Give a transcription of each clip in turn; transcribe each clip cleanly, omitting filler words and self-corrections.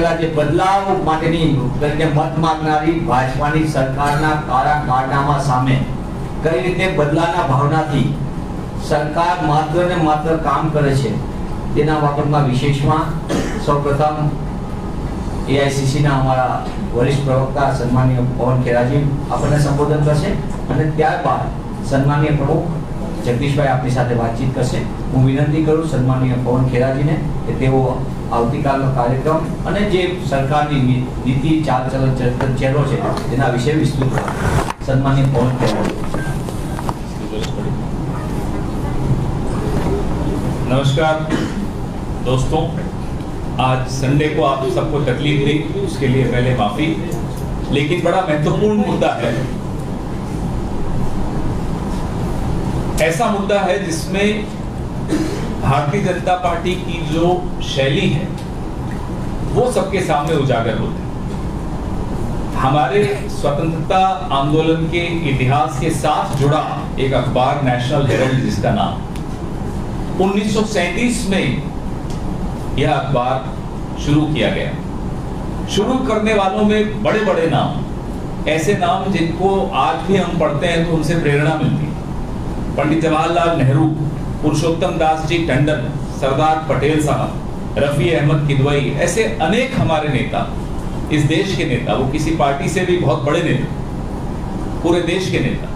પહેલા જે બદલાવ માટેની મત માંગનારી ભાજપાની સરકારના કાળા કારનામા સામે કઈ રીતે બદલાના ભાવનાથી સરકાર માત્ર ને માત્ર કામ કરે છે તેના બાબતમાં વિશેષમાં સૌપ્રથમ એઆઈસીસીના અમારા વરિષ્ઠ પ્રવક્તા સન્માનીય પવન ખેરાજી આપણને સંબોધન કરશે અને ત્યારબાદ સન્માનીય પ્રમુખ જગદીશભાઈ આપની સાથે વાતચીત કરશે। હું વિનંતી કરું સન્માનીય પવન ખેરાજીને કે તેઓ આવતીકાલનો કાર્યક્રમ અને જે સરકારની નીતિ ચાલચલન ચહેરો છે તેના વિશે વિસ્તૃત સન્માનીય પવન ખેરાજી। नमस्कार दोस्तों, आज संडे को आप सबको तकलीफ दी उसके लिए पहले माफी, लेकिन बड़ा महत्वपूर्ण मुद्दा है। ऐसा मुद्दा है जिसमें भारतीय जनता पार्टी की जो शैली है वो सबके सामने उजागर होती है। हमारे स्वतंत्रता आंदोलन के इतिहास के साथ जुड़ा एक अखबार नेशनल हेराल्ड, जिसका नाम 1937 में यह अखबार शुरू किया गया। शुरू करने वालों में बड़े बड़े नाम, ऐसे नाम जिनको आज भी हम पढ़ते हैं तो उनसे प्रेरणा मिलती है। पंडित जवाहरलाल नेहरू, पुरुषोत्तम दास जी टंडन, सरदार पटेल साहब, रफी अहमद किदवई, ऐसे अनेक हमारे नेता, इस देश के नेता, वो किसी पार्टी से भी बहुत बड़े नेता, पूरे देश के नेता,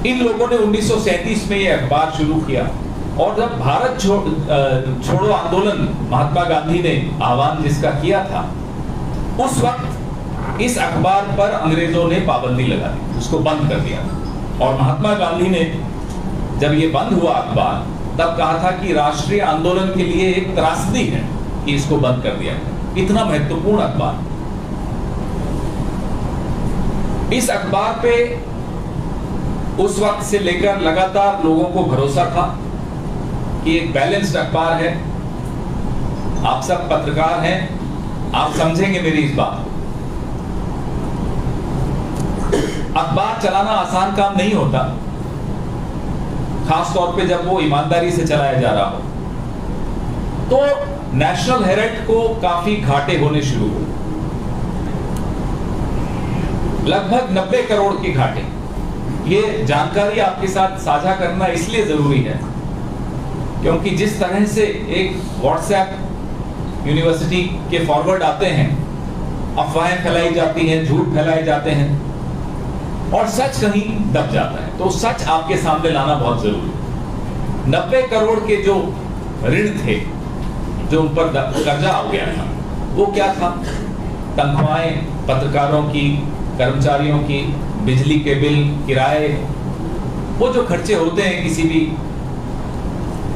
इन लोगों ने 1937 में यह अखबार शुरू किया। और जब भारत छोड़ो आंदोलन महात्मा गांधी ने आह्वान जिसका किया था, उस वक्त इस अखबार पर अंग्रेजों ने पाबंदी लगा दी, उसको बंद कर दिया। और महात्मा गांधी ने जब ये बंद हुआ अखबार, तब कहा था कि राष्ट्रीय आंदोलन के लिए एक त्रासदी है कि इसको बंद कर दिया। इतना महत्वपूर्ण अखबार। इस अखबार पे उस वक्त से लेकर लगातार लोगों को भरोसा था कि एक बैलेंस्ड अखबार है। आप सब पत्रकार हैं, आप समझेंगे मेरी इस बात को। अखबार चलाना आसान काम नहीं होता, खास तौर पे जब वो ईमानदारी से चलाया जा रहा हो। तो नेशनल हेराल्ड को काफी घाटे होने शुरू हुए, लगभग 90 करोड़ के घाटे। ये जानकारी आपके साथ साझा करना इसलिए जरूरी है क्योंकि जिस तरह से एक व्हाट्सएप यूनिवर्सिटी के फॉरवर्ड आते हैं, अफवाहें फैलाई जाती हैं, झूठ फैलाए जाते हैं और सच कहीं दब जाता है, तो सच आपके सामने लाना बहुत जरूरी है। 90 करोड़ के जो ऋण थे, जो उन पर कर्जा हो गया था, वो क्या था? तनख्वाहें पत्रकारों की, कर्मचारियों की, बिजली के बिल, किराए, वो जो खर्चे होते हैं किसी भी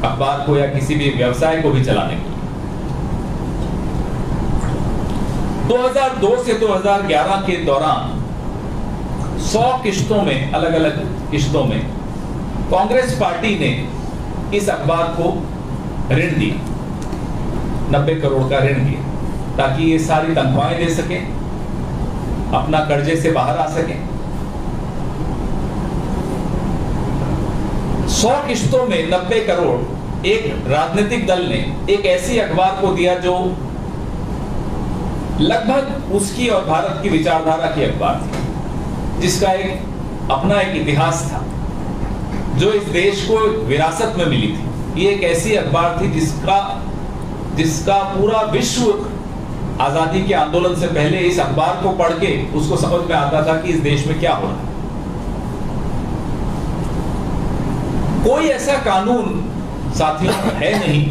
अखबार को या किसी भी व्यवसाय को भी चलाने के लिए। 2002 से 2011 के दौरान 100 किश्तों में, अलग अलग किश्तों में कांग्रेस पार्टी ने इस अखबार को ऋण दिया, 90 करोड़ का ऋण दिया, ताकि ये सारी तनख्वाहें दे सके, अपना कर्जे से बाहर आ सके। 100 किश्तों में 90 करोड़ एक राजनीतिक दल ने एक ऐसी अखबार को दिया जो लगभग उसकी और भारत की विचारधारा की अखबार थी, जिसका एक अपना एक इतिहास था, जो इस देश को विरासत में मिली थी। ये एक ऐसी अखबार थी जिसका पूरा विश्व आजादी के आंदोलन से पहले इस अखबार को पढ़ के उसको समझ में आता था कि इस देश में क्या हो रहा है। कोई ऐसा कानून साथियों है नहीं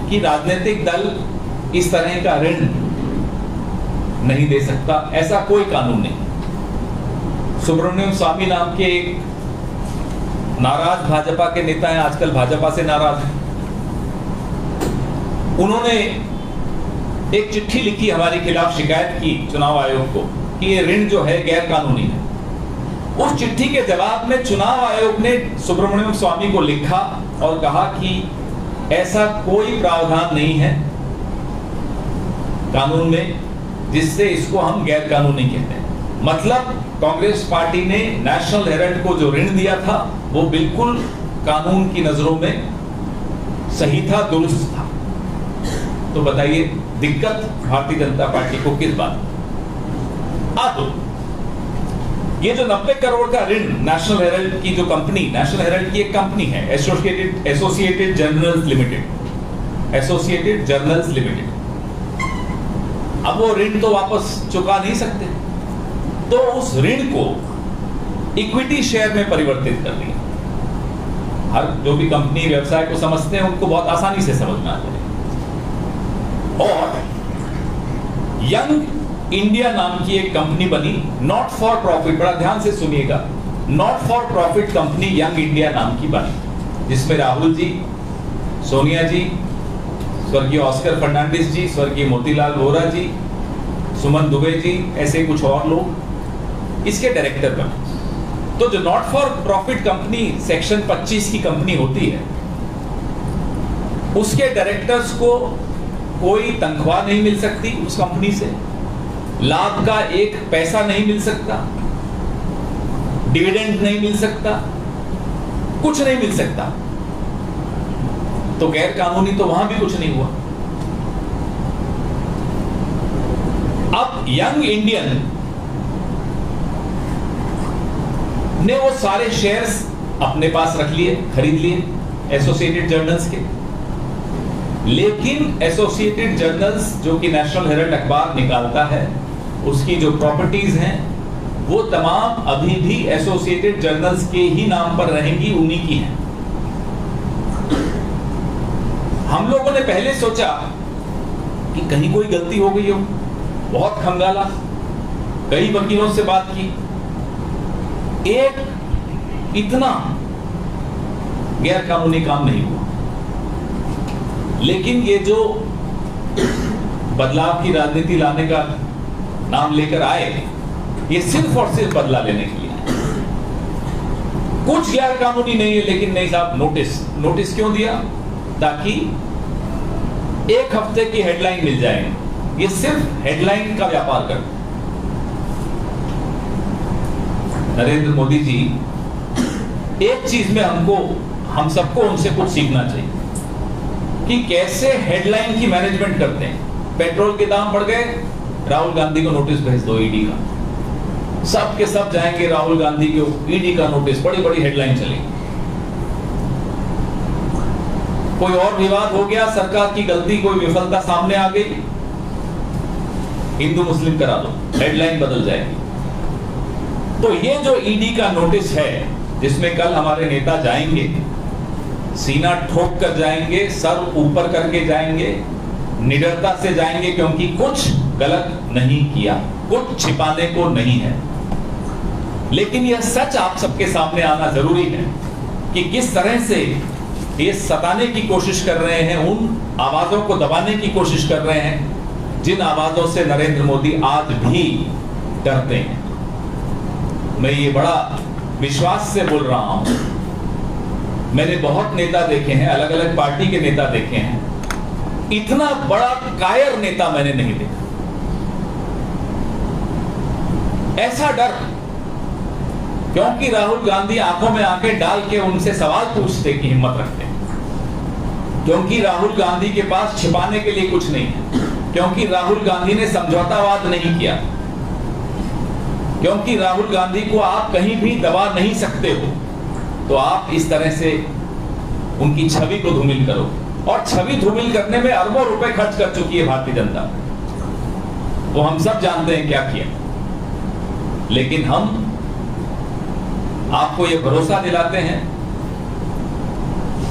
कि राजनीतिक दल इस तरह का ऋण नहीं दे सकता, ऐसा कोई कानून नहीं। सुब्रमण्यम स्वामी नाम के एक नाराज भाजपा के नेता हैं, आजकल भाजपा से नाराज हैं। उन्होंने एक चिट्ठी लिखी, हमारे खिलाफ शिकायत की चुनाव आयोग को कि ये ऋण जो है गैर कानूनी है। उस चिट्ठी के जवाब में चुनाव आयोग ने सुब्रमण्यम स्वामी को लिखा और कहा कि ऐसा कोई प्रावधान नहीं है कानून में जिससे इसको हम गैर कानूनी कहते हैं। मतलब कांग्रेस पार्टी ने नेशनल हेराल्ड को जो ऋण दिया था वो बिल्कुल कानून की नजरों में सही था, दुरुस्त था। तो बताइए दिक्कत भारतीय जनता पार्टी को किस बात। अब ये जो 90 करोड़ का ऋण नेशनल हेराल्ड की जो कंपनी, नेशनल हेराल्ड की एक कंपनी है associated journals limited, associated journals limited, अब वो ऋण तो वापस चुका नहीं सकते, तो उस ऋण को इक्विटी शेयर में परिवर्तित कर दिया। हर जो भी कंपनी व्यवसाय को समझते हैं उनको बहुत आसानी से समझ में आता है। और यंग इंडिया नाम की एक कंपनी बनी, नॉट फॉर प्रॉफिट, बड़ा ध्यान से सुनिएगा, not for profit company young India नाम की बनी, जिसमें राहुल जी, सोनिया जी, स्वर्गीय ऑस्कर फर्नांडिस जी, स्वर्गीय मोतीलाल वोरा जी, सुमन दुबे जी, ऐसे कुछ और लोग इसके डायरेक्टर बने। तो जो not for profit company section 25 की कंपनी होती है, उसके डायरेक्टर्स को कोई तनख्वाह नहीं मिल सकती उस कंपनी से, लाभ का एक पैसा नहीं मिल सकता, डिविडेंड नहीं मिल सकता, कुछ नहीं मिल सकता। तो गैर कानूनी तो वहां भी कुछ नहीं हुआ। अब यंग इंडियन ने वो सारे शेयर्स अपने पास रख लिए, खरीद लिए एसोसिएटेड जर्नल्स के। लेकिन एसोसिएटेड जर्नल्स जो कि नेशनल हेराल्ड अखबार निकालता है, उसकी जो प्रॉपर्टीज हैं वो तमाम अभी भी एसोसिएटेड जर्नल्स के ही नाम पर रहेंगी, उन्हीं की हैं। हम लोगों ने पहले सोचा कि कहीं कोई गलती हो गई हो, बहुत खंगाला, कई वकीलों से बात की, एक इतना गैर कानूनी काम नहीं हुआ। लेकिन ये जो बदलाव की राजनीति लाने का नाम लेकर आए, ये सिर्फ और सिर्फ बदला लेने के लिए, कुछ गैर कानूनी नहीं है। लेकिन नहीं साहब, नोटिस क्यों दिया? ताकि एक हफ्ते की हेडलाइन मिल जाए। ये सिर्फ हेडलाइन का व्यापार कर। नरेंद्र मोदी जी, एक चीज में हम सबको उनसे कुछ सीखना चाहिए कि कैसे हेडलाइन की मैनेजमेंट करते हैं। पेट्रोल के दाम बढ़ गए, राहुल गांधी को नोटिस भेज दो ईडी का, सब के सब जाएंगे राहुल गांधी को ईडी का नोटिस, बड़ी बड़ी हेडलाइन चलेगी। कोई और विवाद हो गया, सरकार की गलती, कोई विफलता सामने आ गई, हिंदू मुस्लिम करा दो, हेडलाइन बदल जाएगी। तो ये जो ईडी का नोटिस है, जिसमें कल हमारे नेता जाएंगे, सीना ठोक कर जाएंगे, सर ऊपर करके जाएंगे, निडरता से जाएंगे, क्योंकि कुछ गलत नहीं किया, कुछ छिपाने को नहीं है। लेकिन यह सच आप सबके सामने आना जरूरी है कि किस तरह से ये सताने की कोशिश कर रहे हैं, उन आवाजों को दबाने की कोशिश कर रहे हैं जिन आवाजों से नरेंद्र मोदी आज भी डरते हैं। मैं ये बड़ा विश्वास से बोल रहा हूं। मैंने बहुत नेता देखे हैं, अलग अलग पार्टी के नेता देखे हैं, इतना बड़ा कायर नेता मैंने नहीं देखा। ऐसा डर, क्योंकि राहुल गांधी आंखों में आंखें डाल के उनसे सवाल पूछने की हिम्मत रखते हैं, क्योंकि राहुल गांधी के पास छिपाने के लिए कुछ नहीं है, क्योंकि राहुल गांधी ने समझौतावाद नहीं किया, क्योंकि राहुल गांधी को आप कहीं भी दबा नहीं सकते हो। तो आप इस तरह से उनकी छवि को धूमिल करो, और छवि धूमिल करने में अरबों रुपए खर्च कर चुकी है भारतीय जनता। वो हम सब जानते हैं क्या किया। लेकिन हम आपको यह भरोसा दिलाते हैं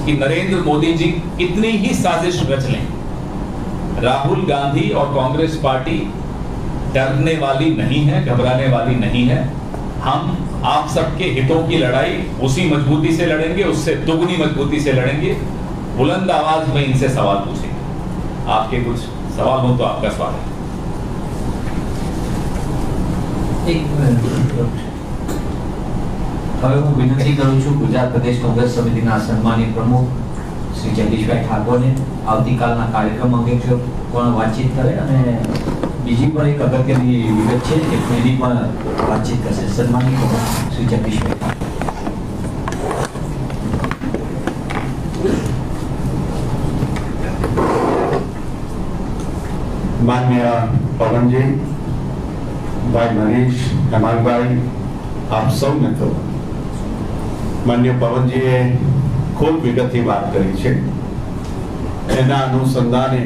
कि नरेंद्र मोदी जी कितनी ही साजिश रच लें, राहुल गांधी और कांग्रेस पार्टी डरने वाली नहीं है, घबराने वाली नहीं है। हम आप सबके हितों की लड़ाई उसी मजबूती से लड़ेंगे, उससे दुगनी मजबूती से लड़ेंगे। बुलंद आवाज में इनसे सवाल पूछेंगे। आपके कुछ सवाल हो तो आपका स्वागत है। હવે હું વિનંતી કરું છું ગુજરાત પ્રદેશ કોંગ્રેસ સમિતિના સન્માનિત પ્રમુખ શ્રી જગદીશભાઈ ઠાકોરને આવતીકાલના કાર્યક્રમ અંગે પણ વાતચીત કરે, અને બીજી પણ એક અગત્યની વિગત છે કે એની પણ વાતચીત કરશે. સન્માનિત પ્રમુખ શ્રી જગદીશભાઈ ઠાકોર. मान्य पवन जी, भाई मनीष, हेमांग भाई, आप सौ મિત્રો, માન્ય પવનજીએ ખૂબ વિગતથી વાત કરી છે. એના અનુસંધાને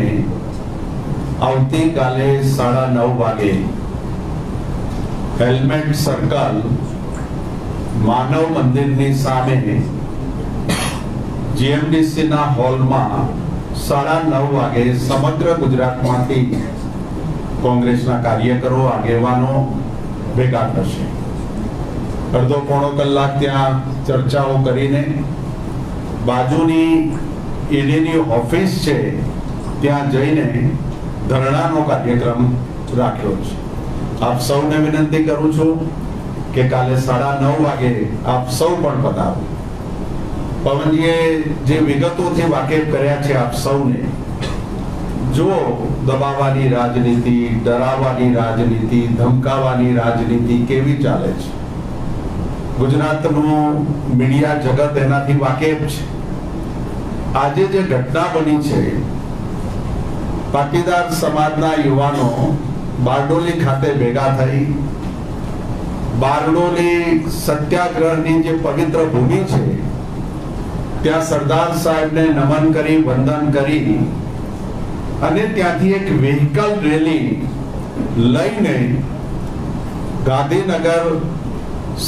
આવતીકાલે 9:30 વાગે હેલ્મેટ સર્કલ માનવ મંદિરની સામે જીએમડીસી ના હોલમાં 9:30 વાગે સમગ્ર ગુજરાતમાંથી કોંગ્રેસના કાર્યકરો, આગેવાનો ભેગા થશે. અડધો પોણો કલાક ત્યાં ચર્ચાઓ કરીને બાજુની ઈડીની ઓફિસ છે ત્યાં જઈને ધરણાનો કાર્યક્રમ રાખ્યો છે. આપ સૌને વિનંતી કરું છું કે કાલે 9:30 વાગે આપ સૌ પણ પધારો. પવનજીએ જે વિગતોથી વાકેફ કર્યા છે આપ સૌને, જો દબાવવાની રાજનીતિ, ડરાવવાની રાજનીતિ, ધમકાવવાની રાજનીતિ કેવી ચાલે છે. ગુજરાતનું મીડિયા જગત એનાથી વાકેફ છે. આજે જે ઘટના બની છે, પાટીદાર સમાજના યુવાનો બારડોલી ખાતે ભેગા થઈ બારડોલી સત્યાગ્રહની જે પવિત્ર ભૂમિ છે ત્યાં સરદાર સાહેબને નમન કરી, વંદન કરી અને ત્યાંથી એક વ્હીકલ રેલી લઈને ગાંધીનગર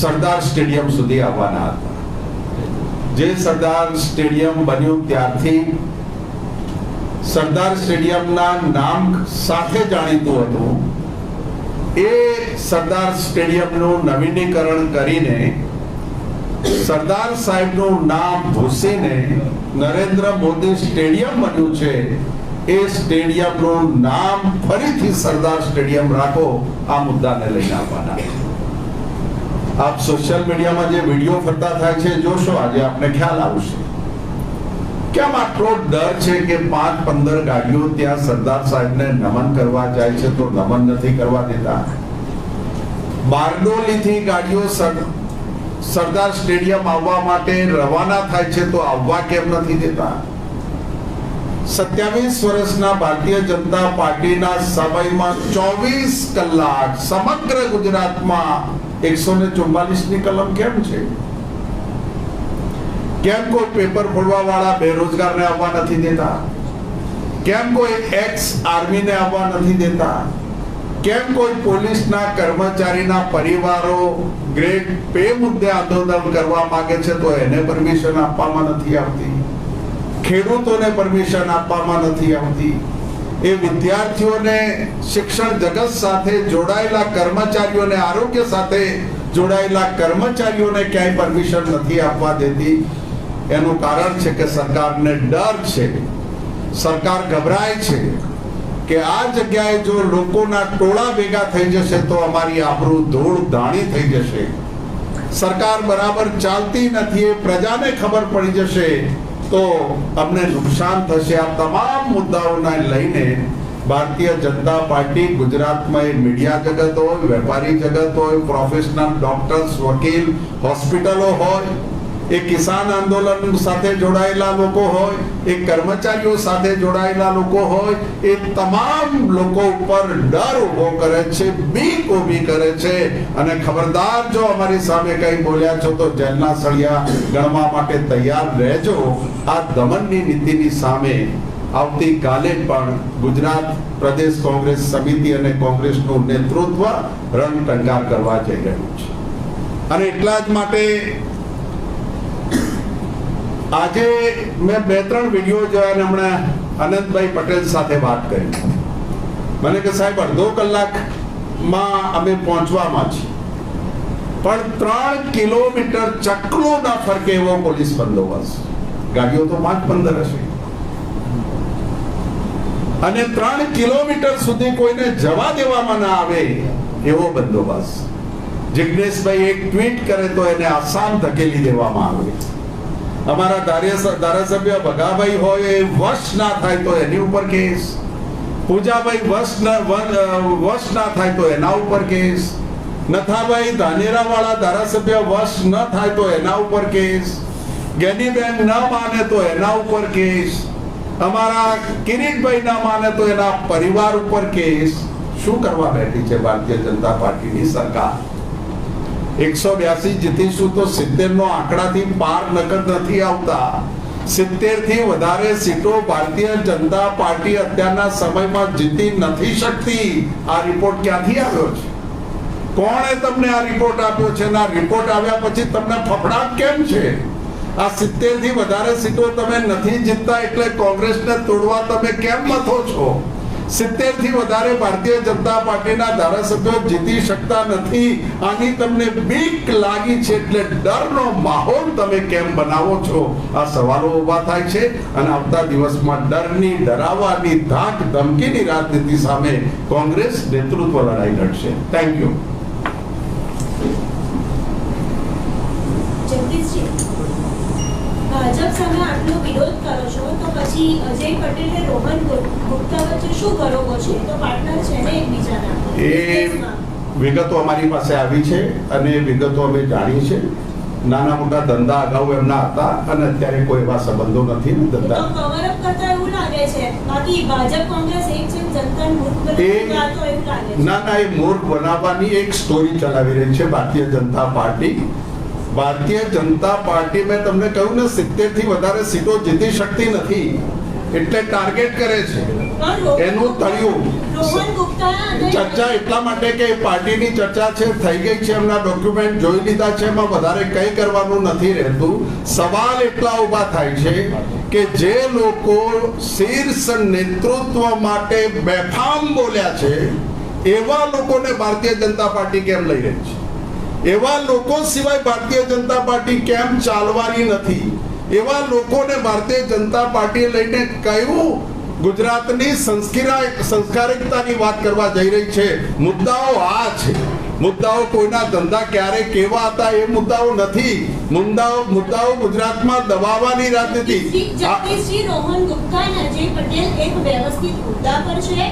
સરદાર સ્ટેડિયમ સુધી આવવાના હતા. જે સરદાર સ્ટેડિયમ બન્યું ત્યારથી સરદાર સ્ટેડિયમના નામ સાથે જાણીતું હતું. એ સરદાર સ્ટેડિયમનું નવીનીકરણ કરીને સરદાર સાહેબનું નામ ભૂસીને નરેન્દ્ર મોદી સ્ટેડિયમ બન્યું છે. એ સ્ટેડિયમનું નામ ફરીથી સરદાર સ્ટેડિયમ રાખો, આ મુદ્દાને લઈને આવવાના. આપ સોશિયલ મીડિયામાં જે વિડીયો ફરતા થાય છે જોશો, આજે આપને ખ્યાલ આવશે કેમ આટલો ડર છે કે 5-15 ગાડીઓ ત્યાં સરદાર સાહેબને નમન કરવા જાય છે તો નમન નથી કરવા દેતા. બારડોલીથી ગાડીઓ સરદાર સ્ટેડિયમ આવવા માટે રવાના થાય છે તો આવવા કેમ નથી દેતા. 27 વર્ષના ભારતીય જનતા પાર્ટીના સમયમાં 24 કલાક સમગ્ર ગુજરાતમાં 144 ની કલમ કેમ છે? કેમ કોઈ પેપર ફોડવા વાળા બેરોજગારને આવવા નથી દેતા? કેમ કોઈ એક્સ આર્મીને આવવા નથી દેતા? કેમ કોઈ પોલીસના કર્મચારીના પરિવારો ગ્રેડ પે મુદ્દે આંદોલન કરવા માંગે છે તો એને પરમિશન આપવામાં નથી આવતી? ખેડૂતોને પરમિશન આપવામાં નથી આવતી? એ વિદ્યાર્થીઓને, શિક્ષણ જગત સાથે જોડાયેલા કર્મચારીઓને, આરોગ્ય સાથે જોડાયેલા કર્મચારીઓને ક્યાંય પરમિશન નથી આપવા દેતી. એનું કારણ છે કે સરકારને ડર છે, સરકાર ગભરાય છે કે આ જગ્યાએ જો લોકોના ટોળા ભેગા થઈ જશે તો અમારી આબરૂ ધૂળ ધાણી થઈ જશે. સરકાર બરાબર ચાલતી નથી એ પ્રજાને ખબર પડી જશે તો અમને નુકસાન થશે. આ તમામ મુદ્દાઓને લઈને ભારતીય જનતા પાર્ટી ગુજરાતમાં એ મીડિયા જગત હોય, વેપારી જગત હોય, પ્રોફેશનલ ડોક્ટર્સ, વકીલ, હોસ્પિટલો હોય, એ કિસાન આંદોલન સાથે જોડાયેલા લોકો હોય, એ કર્મચારીઓ સાથે જોડાયેલા લોકો હોય, એ તમામ લોકો ઉપર ડર ઉભો કરે છે, બીક ઊભી કરે છે. અને ખબરદાર જો અમારી સામે કઈ બોલ્યા છો તો જેલના સળિયા ગણવા માટે તૈયાર રહેજો. આ દમનની નીતિની સામે આવતીકાલે પણ ગુજરાત પ્રદેશ કોંગ્રેસ સમિતિ અને કોંગ્રેસનું નેતૃત્વ રણટંકાર કરવા જઈ રહ્યું છે. અને એટલા જ માટે આજે મેં 2-3 વિડીયો જોયા અને હમણાં અનંતભાઈ પટેલ સાથે વાત કરી. મને કે સાહેબ અડધો કલાકમાં અમે પહોંચવામાં છીએ, પણ 3 કિલોમીટર ચકલો ના ફરકે એવો પોલીસ બંદોબસ્ત. ગાડીઓ તો 5-15 હશે અને 3 કિલોમીટર સુધી કોઈને જવા દેવામાં ના આવે એવો બંદોબસ્ત. જિગ્નેશભાઈ એક ટ્વીટ કરે તો એને આસામ ધકેલી દેવામાં આવે. અમારા ધારાસભ્ય ભગાભાઈ હોય એ વશ ના થાય તો એની ઉપર કેસ, પૂજાભાઈ વશ ના થાય તો એના ઉપર કેસ, નથાભાઈ ધાનેરાવાળા ધારાસભ્ય વશ ન થાય તો એના ઉપર કેસ, જ્ઞાનીબેન ન માને તો એના ઉપર કેસ. અમારા કિરીટભાઈ ના માને તો એના પરિવાર ઉપર કેસ શું કરવા બેઠી છે ભારતીય જનતા પાર્ટીની સરકાર? 182 જીતીશું તો 70 નો આંકડાથી પાર નકદ નથી આવતા. 70 થી વધારે સીટો ભારતીય જનતા પાર્ટી અત્યારના સમયમાં જીતી નથી શકતી. આ રિપોર્ટ ક્યાંથી આવ્યો છે? કોણે તમને આ રિપોર્ટ આપ્યો છે? આ રિપોર્ટ આવ્યા પછી તમને ફફડાટ કેમ છે? આ 70 થી વધારે સીટો તમે નથી જીતતા એટલે કોંગ્રેસને તોડવા તમે કેમ મથો છો? 70 થી વધારે ભારતીય જનતા પાર્ટીના ધારાસભ્યો જીતી શકતા નથી, આની તમને બીક લાગી છે એટલે ડરનો માહોલ તમે કેમ બનાવો છો? આ સવાલો ઊભા થાય છે અને આવતા દિવસમાં ડરની, ડરાવવાની, ધાક ધમકીની રાજનીતિ સામે કોંગ્રેસ નેતૃત્વ લડાઈ લડશે. Thank you. ભાજપ સામે આટલો વિરોધ કરો છો તો પછી અજય પટેલ અને રોહન ગુપ્તા વચ્ચે શું બરોબર છે? તો પાર્ટનર છે ને એકબીજાના. એ વિગતો અમારી પાસે આવી છે અને વિગતો અમે જાણી છે. નાના મોટા ધંધા અગાઉ એમના હતા અને અત્યારે કોઈ એવા સંબંધો નથી. ધંધા તો કવર અપ કરતા એવું લાગે છે. બાકી ભાજપ કોંગ્રેસ એક છે, જનતાને મૂર્ખ બનાવવા તો એવું લાગે છે. ના, એ મૂર્ખ બનાવવાની એક સ્ટોરી ચલાવી રહી છે ભારતીય જનતા પાર્ટી. ભારતીય જનતા પાર્ટી મેં તમને કહ્યું ને 70 થી વધારે સીટો જીતી શકતી નથી એટલે ટાર્ગેટ કરે છે. એનું તળિયું ચર્ચા એટલા માટે કે પાર્ટીની ચર્ચા છે, થઈ ગઈ છે, એમના ડોક્યુમેન્ટ જોઈ લીધા છે, એમાં વધારે કંઈ કરવાનું નથી રહેતું. સવાલ એટલા ઊભા થાય છે કે જે લોકો શીર્ષ નેતૃત્વ માટે બેફામ બોલ્યા છે એવા લોકોને ભારતીય જનતા પાર્ટી કેમ લઈ રહી છે? એવા લોકો સિવાય ભારતીય જનતા પાર્ટી કેમ ચાલવાની નથી? એવા લોકોને ભારતીય જનતા પાર્ટી લઈને કયું ગુજરાતની સંસ્કારિકતાની વાત કરવા જઈ રહી છે? મુદ્દાઓ આ છે. મુદ્દાઓ કોઈના ધંધા ક્યારે કેવા હતા એ મુદ્દાઓ નથી. મુદ્દાઓ ગુજરાતમાં દબાવવાની રાજનીતિ. જગદીશજી, રોહન ગુપ્તા અને અજય પટેલ એક વ્યવસ્થિત મુદ્દા પર છે.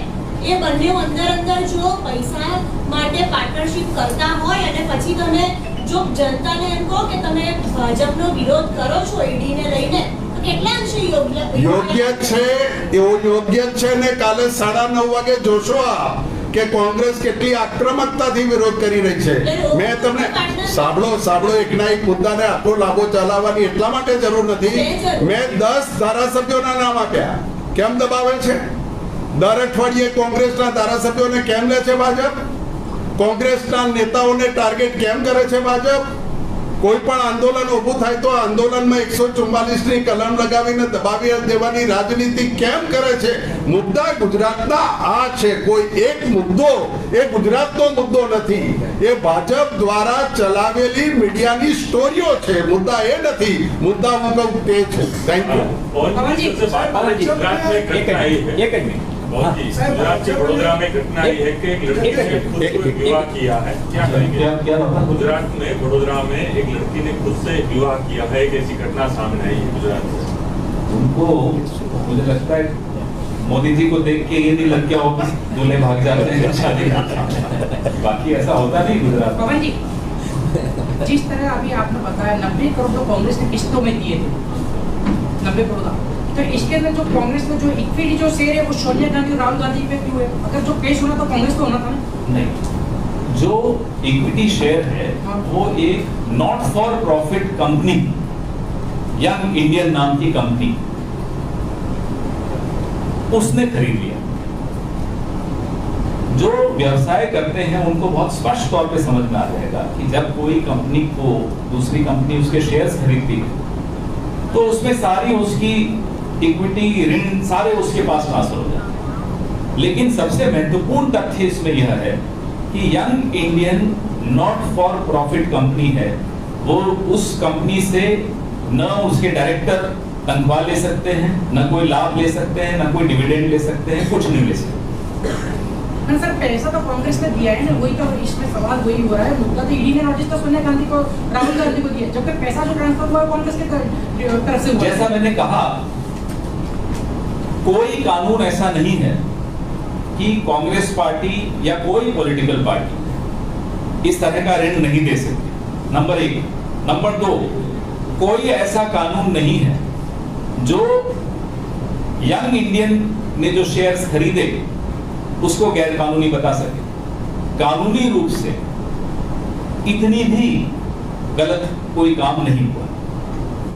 એ બંને અંદર જો પૈસા માટે પાર્ટનરશિપ કરતા હોય અને પછી તમે જો જનતાને એમ કહો કે તમે ભાજપનો વિરોધ કરો છો ઈડીને લઈને, તો કેટલા અંશે યોગ્ય છે? એવું યોગ્ય છે ને કાલે 9:30 વાગે જોશો કે કોંગ્રેસ કેટલી આક્રમકતાથી વિરોધ કરી રહી છે. મેં તમને સાંભળો એકના એક મુદ્દાને આખો લાંબો ચલાવવાની એટલા માટે જરૂર નથી. મેં 10 ધારાસભ્યોના નામ આપ્યા. કેમ દબાવે છે? દર અઠવાડિયે કોંગ્રેસના ધારાસભ્યોને કેમ લે છે ભાજપ? કોંગ્રેસના નેતાઓને ટાર્ગેટ કેમ કરે છે ભાજપ? કોઈ પણ આંદોલન ઊભું થાય તો આંદોલનમાં 144 ની કલમ લગાવીને દબાવી દેવાની રાજનીતિ કેમ કરે છે? મુદ્દા ગુજરાતના આ છે. કોઈ એક મુદ્દો એ ગુજરાતનો મુદ્દો નથી. એ ભાજપ દ્વારા ચલાવેલી મીડિયાની સ્ટોરીઓ છે. મુદ્દા એ નથી. મુદ્દા હું કહું તે છે. Thank you. गुजरात से वडोदरा में घटना आई है कि एक लड़की ने खुद से विवाह किया है. क्या कहेंगे? गुजरात में वडोदरा में एक लड़की ने खुद से विवाह किया है. एक ऐसी घटना सामने आई है गुजरात से. उनको मुझे लगता है मोदी जी को देख के ये नहीं लग गया होगा दूल्हे भाग जाते हैं शादी. बाकी ऐसा होता नहीं गुजरात. पवन जी, जिस तरह अभी आपने बताया 90 करोड़ तो कांग्रेस ने किस्तों में दिए थे, 90 करोड़, तो इसके अंदर जो कांग्रेस में जो इक्विटी जो शेयर है वो सोनिया गांधी और राहुल गांधी पे क्यों है? अगर जो केस होना तो कांग्रेस को होना था ना? नहीं, जो इक्विटी शेयर है वो एक not for profit company, young Indian नाम की कंपनी, उसने खरीद लिया. जो व्यवसाय करते हैं उनको बहुत स्पष्ट तौर पे समझ में आ जाएगा कि जब कोई कंपनी को दूसरी कंपनी उसके शेयर्स खरीदती है तो उसमें सारी उसकी इक्विटी, ऋण सारे उसके पास ट्रांसफर हो जाते हैं. लेकिन सबसे महत्वपूर्ण तथ्य इसमें यह है कि young Indian not for profit company है. वो उस कंपनी से न उसके डायरेक्टर तनख्वाह ले सकते हैं, न कोई लाभ ले सकते हैं, न कोई डिविडेंड ले सकते हैं, कुछ नहीं ले सकते. सर, पैसा तो कांग्रेस ने दिया है ना, वही तो इसमें सवाल वही हो रहा है. मुद्दा तो ईडी ने नोटिस तो सोनिया गांधी को, राहुल गांधी को दिया, जबकि पैसा जो ट्रांसफर हुआ कांग्रेस के तरफ से हुआ. जैसा मैंने कहा, कोई कानून ऐसा नहीं है कि कांग्रेस पार्टी या कोई पॉलिटिकल पार्टी इस तरह का ऋण नहीं दे सकती. नंबर 1. नंबर 2, कोई ऐसा कानून नहीं है जो यंग इंडियन ने जो शेयर्स खरीदे उसको गैर कानूनी बता सके। कानूनी रूप से इतनी भी गलत कोई काम नहीं हुआ।